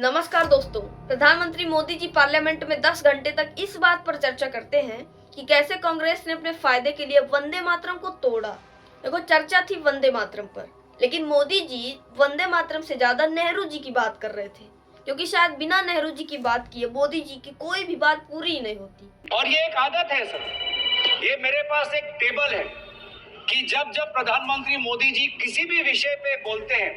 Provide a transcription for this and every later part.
नमस्कार दोस्तों। प्रधानमंत्री मोदी जी पार्लियामेंट में 10 घंटे तक इस बात पर चर्चा करते हैं कि कैसे कांग्रेस ने अपने फायदे के लिए वंदे मातरम को तोड़ा। देखो, चर्चा थी वंदे मातरम पर, लेकिन मोदी जी वंदे मातरम से ज्यादा नेहरू जी की बात कर रहे थे, क्योंकि शायद बिना नेहरू जी की बात किए मोदी जी की कोई भी बात पूरी नहीं होती। और ये एक आदत है सर, ये मेरे पास एक टेबल है कि जब जब प्रधानमंत्री मोदी जी किसी भी विषय पे बोलते हैं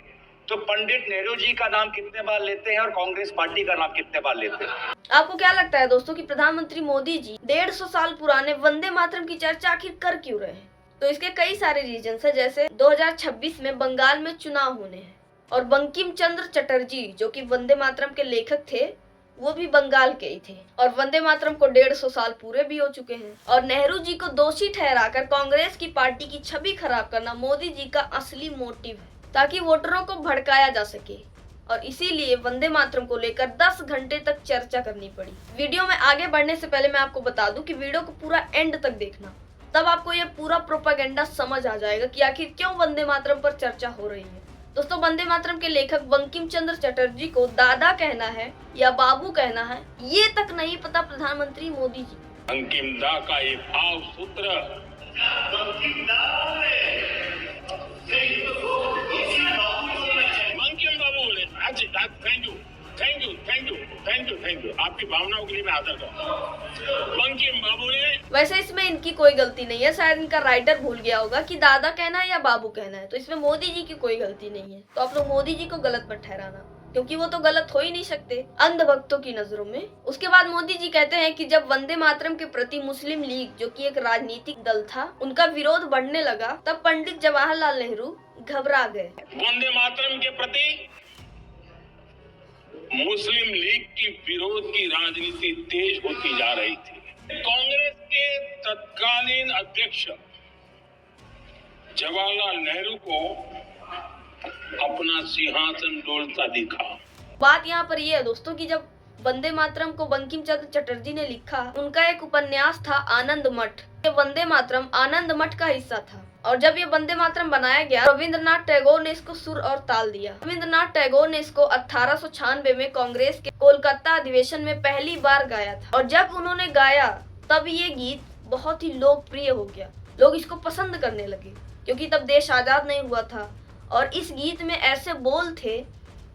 तो पंडित नेहरू जी का नाम कितने बार लेते हैं और कांग्रेस पार्टी का नाम कितने बार लेते हैं। आपको क्या लगता है दोस्तों कि प्रधानमंत्री मोदी जी 150 साल पुराने वंदे मातरम की चर्चा आखिर कर क्यों रहे हैं? तो इसके कई सारे रीजंस है, जैसे 2026 में बंगाल में चुनाव होने हैं और बंकिम चंद्र चटर्जी जो कि वंदे मातरम के लेखक थे, वो भी बंगाल के ही थे और वंदे मातरम को 150 साल पूरे भी हो चुके हैं। और नेहरू जी को दोषी ठहराकर कांग्रेस की पार्टी की छवि खराब करना मोदी जी का असली मोटिव है, ताकि वोटरों को भड़काया जा सके। और इसीलिए वंदे मातरम को लेकर 10 घंटे तक चर्चा करनी पड़ी। वीडियो में आगे बढ़ने से पहले मैं आपको बता दूं कि वीडियो को पूरा एंड तक देखना, तब आपको यह पूरा प्रोपेगेंडा समझ आ जाएगा कि आखिर क्यों वंदे मातरम पर चर्चा हो रही है। दोस्तों, वंदे मातरम के लेखक बंकिम चंद्र चटर्जी को दादा कहना है या बाबू कहना है, ये तक नहीं पता प्रधानमंत्री मोदी जी। बंकिम दा का ये भाव सूत्र बंकिम बाबू बोले, थैंक यू आपकी भावनाओं के लिए मैं आदर करता हूँ। बंकिम बाबू ने, वैसे इसमें इनकी कोई गलती नहीं है, शायद इनका राइटर भूल गया होगा कि दादा कहना है या बाबू कहना है, तो इसमें मोदी जी की कोई गलती नहीं है। तो आप लोग मोदी जी को गलत मत ठहराना, क्योंकि वो तो गलत हो ही नहीं सकते अंधभक्तों की नजरों में। उसके बाद मोदी जी कहते हैं कि जब वंदे मातरम के प्रति मुस्लिम लीग, जो कि एक राजनीतिक दल था, उनका विरोध बढ़ने लगा, तब पंडित जवाहरलाल नेहरू घबरा गए। वंदे मातरम के प्रति मुस्लिम लीग की विरोध की राजनीति तेज होती जा रही थी। कांग्रेस के तत्कालीन अध्यक्ष जवाहरलाल नेहरू को अपना सिंहासन डोलता दिखा। बात यहाँ पर यह है दोस्तों कि जब वंदे मातरम को बंकिम चंद्र चटर्जी ने लिखा, उनका एक उपन्यास था आनंद मठ। ये वंदे मातरम आनंद मठ का हिस्सा था, और जब ये वंदे मातरम बनाया गया, रविंद्रनाथ टैगोर ने इसको सुर और ताल दिया। रविंद्रनाथ टैगोर ने इसको 1896 में कांग्रेस के कोलकाता अधिवेशन में पहली बार गाया था, और जब उन्होंने गाया तब ये गीत बहुत ही लोकप्रिय हो गया। लोग इसको पसंद करने लगे, क्योंकि तब देश आजाद नहीं हुआ था और इस गीत में ऐसे बोल थे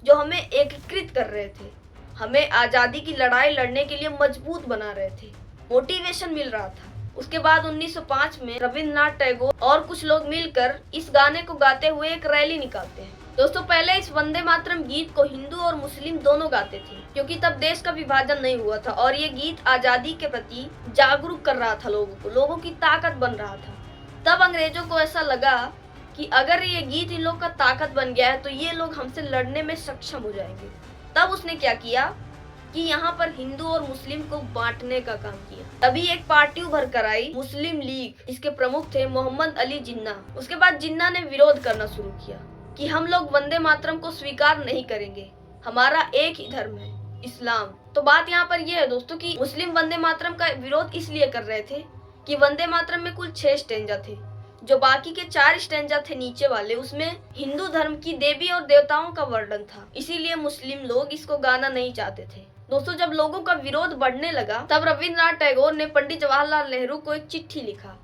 जो हमें एकीकृत कर रहे थे, हमें आजादी की लड़ाई लड़ने के लिए मजबूत बना रहे थे, मोटिवेशन मिल रहा था। उसके बाद 1905 में रविंद्रनाथ टैगोर और कुछ लोग मिलकर इस गाने को गाते हुए एक रैली निकालते हैं। दोस्तों, पहले इस वंदे मातरम गीत को हिंदू और मुस्लिम दोनों गाते थे, क्योंकि तब देश का विभाजन नहीं हुआ था और ये गीत आजादी के प्रति जागरूक कर रहा था लोगों को, लोगों की ताकत बन रहा था। तब अंग्रेजों को ऐसा लगा कि अगर ये गीत इन लोग का ताकत बन गया है तो ये लोग हमसे लड़ने में सक्षम हो जाएंगे। तब उसने क्या किया कि यहाँ पर हिंदू और मुस्लिम को बांटने का काम किया। तभी एक पार्टी उभर कर आई, मुस्लिम लीग। इसके प्रमुख थे मोहम्मद अली जिन्ना। उसके बाद जिन्ना ने विरोध करना शुरू किया कि हम लोग वंदे मातरम को स्वीकार नहीं करेंगे, हमारा एक ही धर्म है, इस्लाम। तो बात यहाँ पर यह है दोस्तों कि मुस्लिम वंदे मातरम का विरोध इसलिए कर रहे थे कि वंदे मातरम में कुल 6 स्टेंजा थे, जो बाकी के 4 स्टेंजा थे नीचे वाले, उसमें हिंदू धर्म की देवी और देवताओं का वर्णन था। इसीलिए मुस्लिम लोग इसको गाना नहीं चाहते थे। दोस्तों, जब लोगों का विरोध बढ़ने लगा, तब रविंद्रनाथ टैगोर ने पंडित जवाहरलाल नेहरू को एक चिट्ठी लिखा।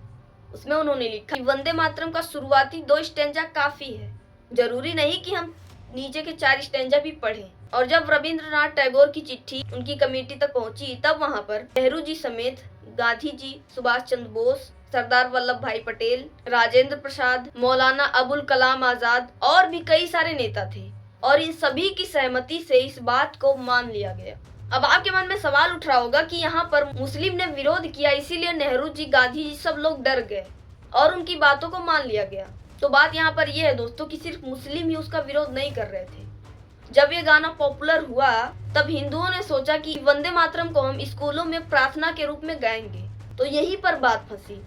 उसमें उन्होंने लिखा कि वंदे मातरम का शुरुआती 2 स्टेंजा काफी है, जरूरी नहीं कि हम नीचे के 4 स्टेंजा भी पढ़ें। और जब रविंद्रनाथ टैगोर की चिट्ठी उनकी कमेटी तक पहुंची, तब वहां पर नेहरू जी समेत गांधी जी, सुभाष चंद्र बोस, सरदार वल्लभ भाई पटेल, राजेंद्र प्रसाद, मौलाना अबुल कलाम आजाद और भी कई सारे नेता थे, और इन सभी की सहमति से इस बात को मान लिया गया। अब आपके मन में सवाल उठ रहा होगा कि यहाँ पर मुस्लिम ने विरोध किया, इसीलिए नेहरू जी, गांधी जी सब लोग डर गए और उनकी बातों को मान लिया गया। तो बात यहाँ पर यह है दोस्तों कि सिर्फ मुस्लिम ही उसका विरोध नहीं कर रहे थे। जब ये गाना पॉपुलर हुआ, तब हिंदुओं ने सोचा कि वंदे मातरम को हम स्कूलों में प्रार्थना के रूप में गाएंगे। तो यहीं पर बात फंसी।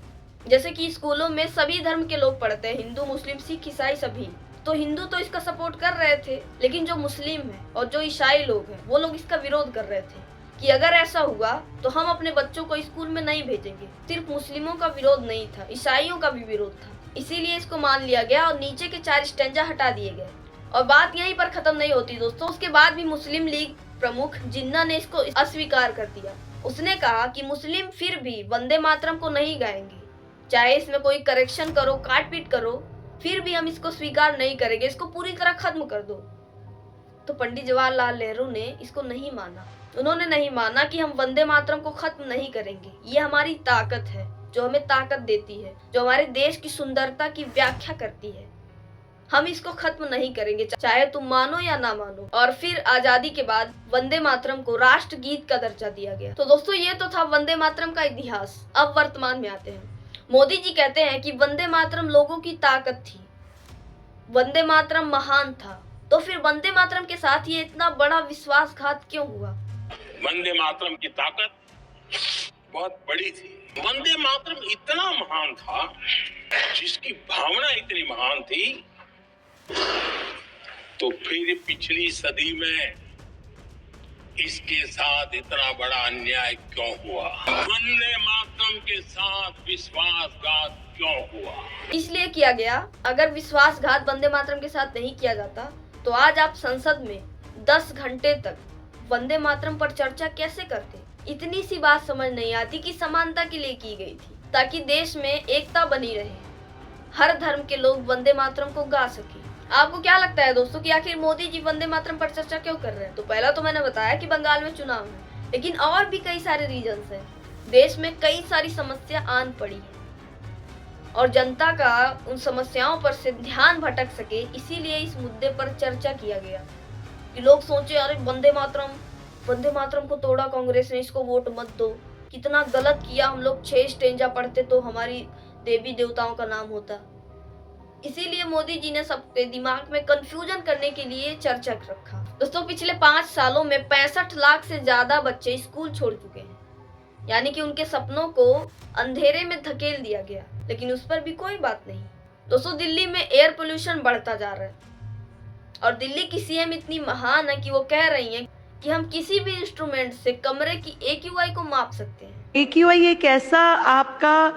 जैसे कि स्कूलों में सभी धर्म के लोग पढ़ते हैं, हिंदू, मुस्लिम, सिख, ईसाई सभी। तो हिंदू तो इसका सपोर्ट कर रहे थे, लेकिन जो मुस्लिम है और जो ईसाई लोग हैं, वो लोग इसका विरोध कर रहे थे कि अगर ऐसा हुआ तो हम अपने बच्चों को स्कूल में नहीं भेजेंगे। सिर्फ मुस्लिमों का विरोध नहीं था, ईसाइयों का भी विरोध था। इसीलिए इसको मान लिया गया और नीचे के 4 स्टेंजा हटा दिए गए। और बात यहीं पर खत्म नहीं होती दोस्तों, उसके बाद भी मुस्लिम लीग प्रमुख जिन्ना ने इसको अस्वीकार कर दिया। उसने कहा कि मुस्लिम फिर भी वंदे मातरम को नहीं गाएंगे, चाहे इसमें कोई करेक्शन करो, काट पीट करो, फिर भी हम इसको स्वीकार नहीं करेंगे, इसको पूरी तरह खत्म कर दो। तो पंडित जवाहरलाल नेहरू ने इसको नहीं माना। उन्होंने नहीं माना कि हम वंदे मातरम को खत्म नहीं करेंगे, ये हमारी ताकत है जो हमें ताकत देती है, जो हमारे देश की सुंदरता की व्याख्या करती है। हम इसको खत्म नहीं करेंगे, चाहे तुम मानो या ना मानो। और फिर आजादी के बाद वंदे मातरम को राष्ट्रगीत का दर्जा दिया गया। तो दोस्तों ये तो था वंदे मातरम का इतिहास। अब वर्तमान में आते हैं। मोदी जी कहते हैं कि वंदे मातरम लोगों की ताकत थी, वंदे मातरम महान था। तो फिर वंदे मातरम के साथ ये इतना बड़ा विश्वासघात क्यों हुआ? वंदे मातरम की ताकत बहुत बड़ी थी। वंदे मातरम इतना महान था, जिसकी भावना इतनी महान थी, तो फिर पिछली सदी में इसके साथ इतना बड़ा अन्याय क्यों हुआ? वंदे मातरम के साथ विश्वासघात क्यों हुआ? इसलिए किया गया। अगर विश्वासघात वंदे मातरम के साथ नहीं किया जाता तो आज आप संसद में 10 घंटे तक वंदे मातरम पर चर्चा कैसे करते? इतनी सी बात समझ नहीं आती कि समानता के लिए की गई थी, ताकि देश में एकता बनी रहे, हर धर्म के लोग वंदे मातरम को गा सके। आपको क्या लगता है दोस्तों कि आखिर मोदी जी वंदे मातरम पर चर्चा क्यों कर रहे हैं? तो पहला तो मैंने बताया कि बंगाल में चुनाव है, लेकिन और भी कई सारे रीजंस हैं। देश में कई सारी समस्या आन पड़ी है और जनता का उन समस्याओं पर से ध्यान भटक सके, इसीलिए इस मुद्दे पर चर्चा किया गया कि लोग सोचे अरे वंदे मातरम को तोड़ा कांग्रेस ने, इसको वोट मत दो, कितना गलत किया, हम लोग 6 स्टेंजा पढ़ते तो हमारी देवी देवताओं का नाम होता। इसीलिए मोदी जी ने सबके दिमाग में कंफ्यूजन करने के लिए चर्चा रखा। दोस्तों पिछले 5 सालों में 65 लाख से ज्यादा बच्चे स्कूल छोड़ चुके हैं, यानी कि उनके सपनों को अंधेरे में धकेल दिया गया, लेकिन उस पर भी कोई बात नहीं। दोस्तों दिल्ली में एयर पोल्यूशन बढ़ता जा रहा है और दिल्ली की सीएम इतनी महान है कि वो कह रही हैं कि हम किसी भी इंस्ट्रूमेंट से कमरे की AQI को माप सकते हैं। AQI एक ऐसा आपका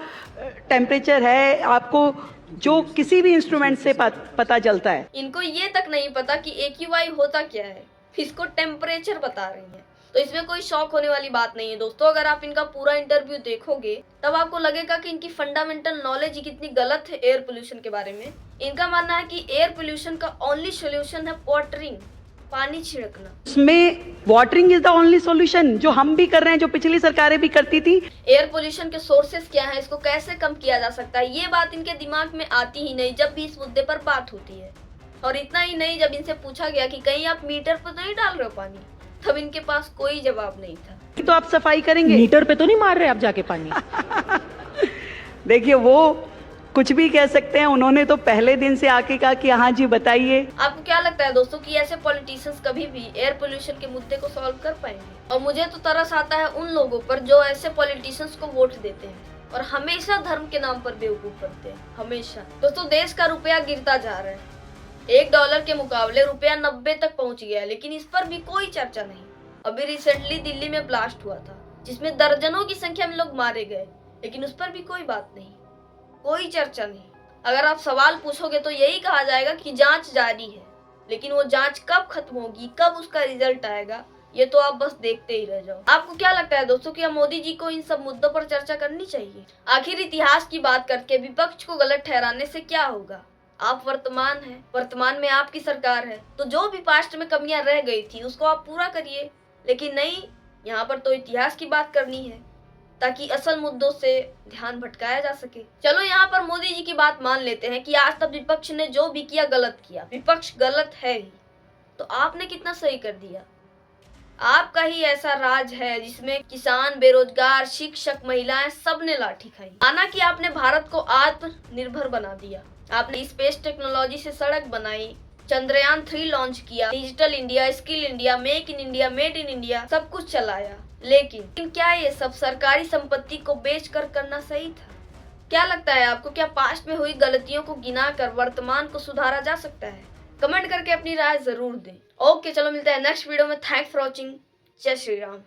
टेम्परेचर है, आपको जो किसी भी इंस्ट्रूमेंट से पता चलता है। इनको ये तक नहीं पता कि AQI होता क्या है, इसको टेम्परेचर बता रही हैं। तो इसमें कोई शौक होने वाली बात नहीं है दोस्तों। अगर आप इनका पूरा इंटरव्यू देखोगे तब आपको लगेगा कि इनकी फंडामेंटल नॉलेज कितनी गलत है एयर पोल्यूशन के बारे में। इनका मानना है कि एयर पोल्यूशन का ओनली सोल्यूशन है वाटरिंग, पानी छिड़कना। इसमें watering is the only solution, जो हम भी कर रहे हैं, जो पिछली सरकारें भी करती थी। एयर पोल्यूशन के सोर्सेस क्या है, इसको कैसे कम किया जा सकता है, ये बात इनके दिमाग में आती ही नहीं जब भी इस मुद्दे पर बात होती है। और इतना ही नहीं, जब इनसे पूछा गया कि कहीं आप मीटर पर तो नहीं डाल रहे हो पानी, तब इनके पास कोई जवाब नहीं था। तो आप सफाई करेंगे, मीटर पे तो नहीं मार रहे आप जाके पानी? देखिए वो कुछ भी कह सकते हैं, उन्होंने तो पहले दिन से आके कहा कि हाँ जी बताइए। आपको क्या लगता है दोस्तों कि ऐसे पॉलिटिशियंस कभी भी एयर पोल्यूशन के मुद्दे को सॉल्व कर पाएंगे? और मुझे तो तरस आता है उन लोगों पर जो ऐसे पॉलिटिशियंस को वोट देते हैं और हमेशा धर्म के नाम पर बेवकूफ बनते हैं, हमेशा। दोस्तों देश का रुपया गिरता जा रहा है, $1 के मुकाबले रुपया 90 तक पहुंच गया है, लेकिन इस पर भी कोई चर्चा नहीं। अभी रिसेंटली दिल्ली में ब्लास्ट हुआ था जिसमें दर्जनों की संख्या में लोग मारे गए, लेकिन उस पर भी कोई बात नहीं, कोई चर्चा नहीं। अगर आप सवाल पूछोगे तो यही कहा जाएगा कि जांच जारी है, लेकिन वो जांच कब खत्म होगी, कब उसका रिजल्ट आएगा, ये तो आप बस देखते ही रह जाओ। आपको क्या लगता है दोस्तों कि मोदी जी को इन सब मुद्दों पर चर्चा करनी चाहिए? आखिर इतिहास की बात करके विपक्ष को गलत ठहराने से क्या होगा? आप वर्तमान हैं, वर्तमान में आपकी सरकार है, तो जो भी पास्ट में कमियां रह गई थी उसको आप पूरा करिए। लेकिन नहीं, यहाँ पर तो इतिहास की बात करनी है ताकि असल मुद्दों से ध्यान भटकाया जा सके। चलो यहाँ पर मोदी जी की बात मान लेते हैं कि आज तक विपक्ष ने जो भी किया गलत किया, विपक्ष गलत है ही, तो आपने कितना सही कर दिया? आपका ही ऐसा राज है जिसमें किसान, बेरोजगार, शिक्षक, महिलाएं सबने लाठी खाई। माना कि आपने भारत को आत्मनिर्भर बना दिया, आपने स्पेस टेक्नोलॉजी से सड़क बनाई, चंद्रयान 3 लॉन्च किया, digital India, skill India, make in India, made in India सब कुछ चलाया, लेकिन क्या ये सब सरकारी संपत्ति को बेचकर करना सही था? क्या लगता है आपको, क्या पास्ट में हुई गलतियों को गिनाकर वर्तमान को सुधारा जा सकता है? कमेंट करके अपनी राय जरूर दें। ओके चलो मिलते हैं नेक्स्ट वीडियो में। Thanks for watching. जय श्री राम।